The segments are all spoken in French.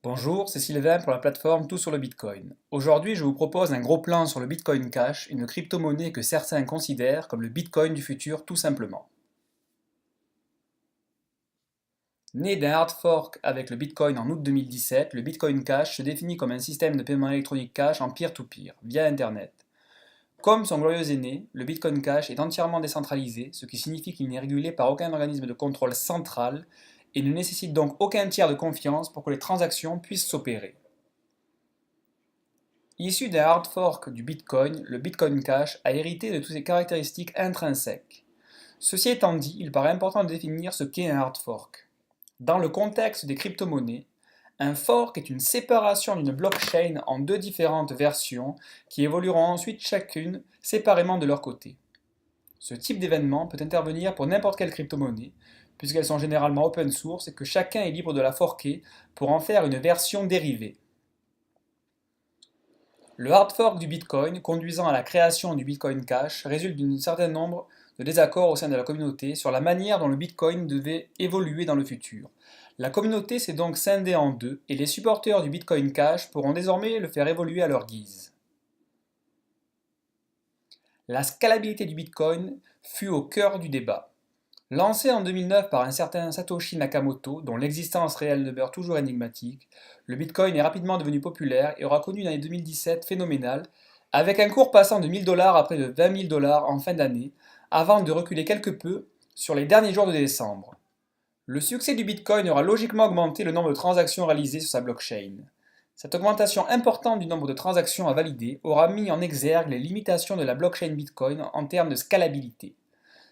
Bonjour, c'est Sylvain pour la plateforme Tout sur le Bitcoin. Aujourd'hui, je vous propose un gros plan sur le Bitcoin Cash, une crypto-monnaie que certains considèrent comme le Bitcoin du futur tout simplement. Né d'un hard fork avec le Bitcoin en août 2017, le Bitcoin Cash se définit comme un système de paiement électronique cash en peer-to-peer, via Internet. Comme son glorieux aîné, le Bitcoin Cash est entièrement décentralisé, ce qui signifie qu'il n'est régulé par aucun organisme de contrôle central et ne nécessite donc aucun tiers de confiance pour que les transactions puissent s'opérer. Issu d'un hard fork du Bitcoin, le Bitcoin Cash a hérité de toutes ses caractéristiques intrinsèques. Ceci étant dit, il paraît important de définir ce qu'est un hard fork. Dans le contexte des crypto-monnaies, un fork est une séparation d'une blockchain en deux différentes versions qui évolueront ensuite chacune séparément de leur côté. Ce type d'événement peut intervenir pour n'importe quelle crypto-monnaie, puisqu'elles sont généralement open source et que chacun est libre de la forker pour en faire une version dérivée. Le hard fork du Bitcoin, conduisant à la création du Bitcoin Cash, résulte d'un certain nombre de désaccords au sein de la communauté sur la manière dont le Bitcoin devait évoluer dans le futur. La communauté s'est donc scindée en deux et les supporters du Bitcoin Cash pourront désormais le faire évoluer à leur guise. La scalabilité du Bitcoin fut au cœur du débat. Lancé en 2009 par un certain Satoshi Nakamoto, dont l'existence réelle demeure toujours énigmatique, le Bitcoin est rapidement devenu populaire et aura connu une année 2017 phénoménale, avec un cours passant de 1000 $ à près de 20 000 $ en fin d'année, avant de reculer quelque peu sur les derniers jours de décembre. Le succès du Bitcoin aura logiquement augmenté le nombre de transactions réalisées sur sa blockchain. Cette augmentation importante du nombre de transactions à valider aura mis en exergue les limitations de la blockchain Bitcoin en termes de scalabilité.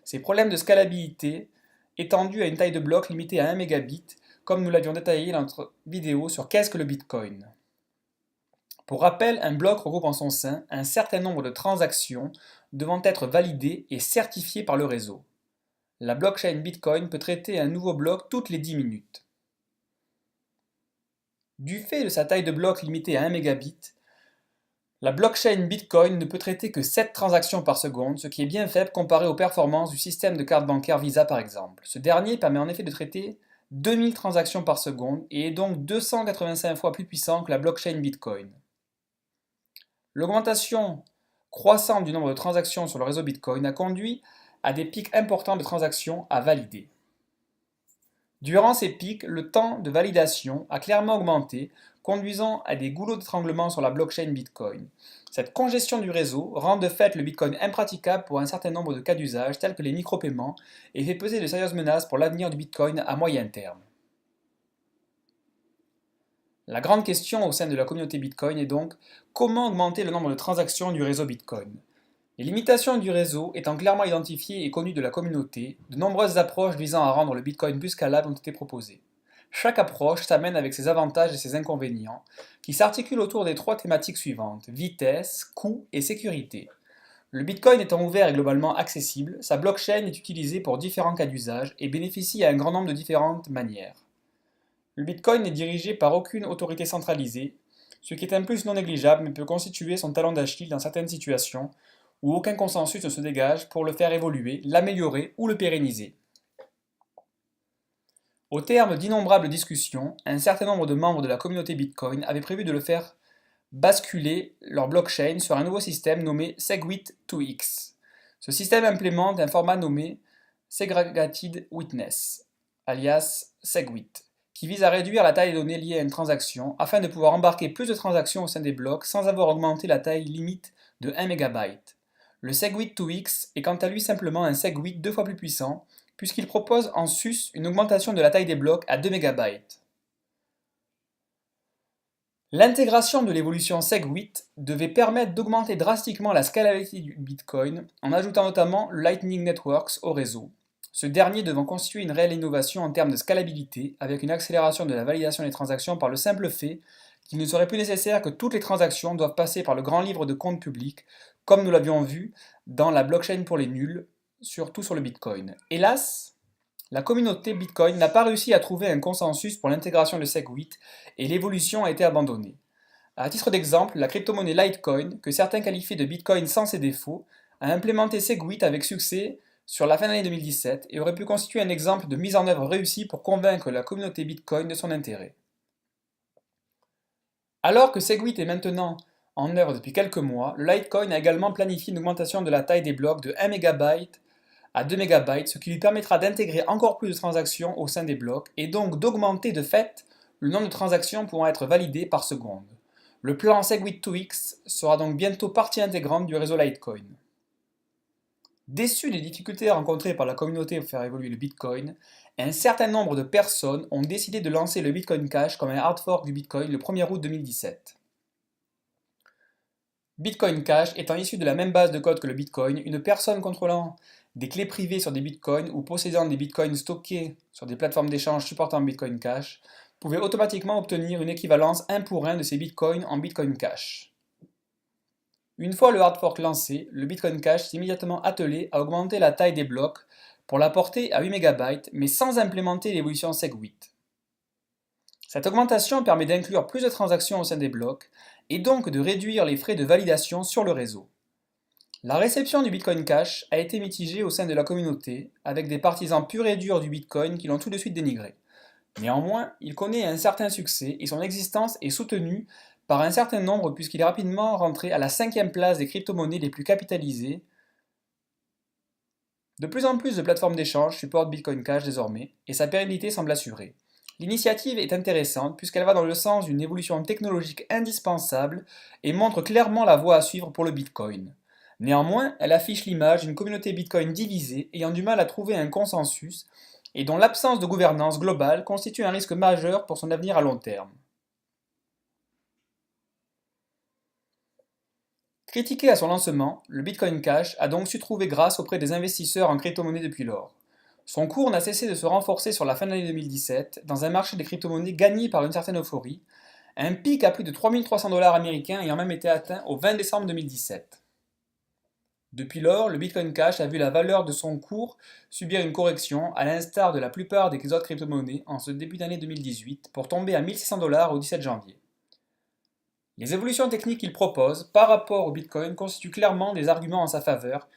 Ces problèmes de scalabilité étendus à une taille de bloc limitée à 1 mégabit, comme nous l'avions détaillé dans notre vidéo sur qu'est-ce que le Bitcoin. Pour rappel, un bloc regroupe en son sein un certain nombre de transactions devant être validées et certifiées par le réseau. La blockchain Bitcoin peut traiter un nouveau bloc toutes les 10 minutes. Du fait de sa taille de bloc limitée à 1 mégabit, la blockchain Bitcoin ne peut traiter que 7 transactions par seconde, ce qui est bien faible comparé aux performances du système de carte bancaire Visa par exemple. Ce dernier permet en effet de traiter 2000 transactions par seconde et est donc 285 fois plus puissant que la blockchain Bitcoin. L'augmentation croissante du nombre de transactions sur le réseau Bitcoin a conduit à des pics importants de transactions à valider. Durant ces pics, le temps de validation a clairement augmenté, conduisant à des goulots d'étranglement sur la blockchain Bitcoin. Cette congestion du réseau rend de fait le Bitcoin impraticable pour un certain nombre de cas d'usage tels que les micro-paiements et fait peser de sérieuses menaces pour l'avenir du Bitcoin à moyen terme. La grande question au sein de la communauté Bitcoin est donc comment augmenter le nombre de transactions du réseau Bitcoin. Les limitations du réseau étant clairement identifiées et connues de la communauté, de nombreuses approches visant à rendre le Bitcoin plus scalable ont été proposées. Chaque approche s'amène avec ses avantages et ses inconvénients, qui s'articulent autour des trois thématiques suivantes: vitesse, coût et sécurité. Le Bitcoin étant ouvert et globalement accessible, sa blockchain est utilisée pour différents cas d'usage et bénéficie à un grand nombre de différentes manières. Le Bitcoin n'est dirigé par aucune autorité centralisée, ce qui est un plus non négligeable mais peut constituer son talon d'Achille dans certaines situations où aucun consensus ne se dégage pour le faire évoluer, l'améliorer ou le pérenniser. Au terme d'innombrables discussions, un certain nombre de membres de la communauté Bitcoin avaient prévu de le faire basculer leur blockchain sur un nouveau système nommé SegWit2x. Ce système implémente un format nommé Segregated Witness, alias SegWit, qui vise à réduire la taille des données liées à une transaction afin de pouvoir embarquer plus de transactions au sein des blocs sans avoir augmenté la taille limite de 1 MB. Le SegWit2x est quant à lui simplement un SegWit deux fois plus puissant, puisqu'il propose en sus une augmentation de la taille des blocs à 2 MB. L'intégration de l'évolution SegWit devait permettre d'augmenter drastiquement la scalabilité du Bitcoin en ajoutant notamment le Lightning Networks au réseau, ce dernier devant constituer une réelle innovation en termes de scalabilité avec une accélération de la validation des transactions par le simple fait qu'il ne serait plus nécessaire que toutes les transactions doivent passer par le grand livre de compte public, comme nous l'avions vu dans la blockchain pour les nuls, surtout sur le Bitcoin. Hélas, la communauté Bitcoin n'a pas réussi à trouver un consensus pour l'intégration de SegWit et l'évolution a été abandonnée. À titre d'exemple, la crypto-monnaie Litecoin, que certains qualifient de Bitcoin sans ses défauts, a implémenté SegWit avec succès sur la fin d'année 2017 et aurait pu constituer un exemple de mise en œuvre réussie pour convaincre la communauté Bitcoin de son intérêt. Alors que Segwit est maintenant en œuvre depuis quelques mois, le Litecoin a également planifié une augmentation de la taille des blocs de 1 MB à 2 MB, ce qui lui permettra d'intégrer encore plus de transactions au sein des blocs et donc d'augmenter de fait le nombre de transactions pouvant être validées par seconde. Le plan Segwit 2x sera donc bientôt partie intégrante du réseau Litecoin. Déçus des difficultés rencontrées par la communauté pour faire évoluer le Bitcoin, un certain nombre de personnes ont décidé de lancer le Bitcoin Cash comme un hard fork du Bitcoin le 1er août 2017. Bitcoin Cash étant issu de la même base de code que le Bitcoin, une personne contrôlant des clés privées sur des Bitcoins ou possédant des Bitcoins stockés sur des plateformes d'échange supportant Bitcoin Cash pouvait automatiquement obtenir une équivalence 1 pour 1 de ces Bitcoins en Bitcoin Cash. Une fois le hard fork lancé, le Bitcoin Cash s'est immédiatement attelé à augmenter la taille des blocs pour la porter à 8 MB, mais sans implémenter l'évolution Segwit. Cette augmentation permet d'inclure plus de transactions au sein des blocs et donc de réduire les frais de validation sur le réseau. La réception du Bitcoin Cash a été mitigée au sein de la communauté, avec des partisans purs et durs du Bitcoin qui l'ont tout de suite dénigré. Néanmoins, il connaît un certain succès et son existence est soutenue par un certain nombre puisqu'il est rapidement rentré à la 5e place des crypto-monnaies les plus capitalisées. De plus en plus de plateformes d'échange supportent Bitcoin Cash désormais et sa pérennité semble assurée. L'initiative est intéressante puisqu'elle va dans le sens d'une évolution technologique indispensable et montre clairement la voie à suivre pour le Bitcoin. Néanmoins, elle affiche l'image d'une communauté Bitcoin divisée ayant du mal à trouver un consensus et dont l'absence de gouvernance globale constitue un risque majeur pour son avenir à long terme. Critiqué à son lancement, le Bitcoin Cash a donc su trouver grâce auprès des investisseurs en crypto-monnaies depuis lors. Son cours n'a cessé de se renforcer sur la fin de l'année 2017 dans un marché des crypto-monnaies gagné par une certaine euphorie, un pic à plus de 3300 dollars américains ayant même été atteint au 20 décembre 2017. Depuis lors, le Bitcoin Cash a vu la valeur de son cours subir une correction, à l'instar de la plupart des autres crypto-monnaies en ce début d'année 2018, pour tomber à 1600 dollars au 17 janvier. Les évolutions techniques qu'il propose par rapport au Bitcoin constituent clairement des arguments en sa faveur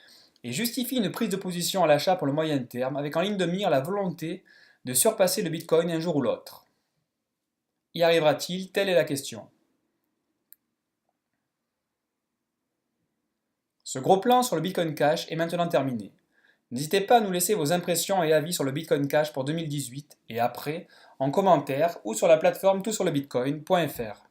et justifient une prise de position à l'achat pour le moyen terme, avec en ligne de mire la volonté de surpasser le Bitcoin un jour ou l'autre. Y arrivera-t-il? Telle est la question. Ce gros plan sur le Bitcoin Cash est maintenant terminé. N'hésitez pas à nous laisser vos impressions et avis sur le Bitcoin Cash pour 2018 et après, en commentaire ou sur la plateforme toutsurlebitcoin.fr.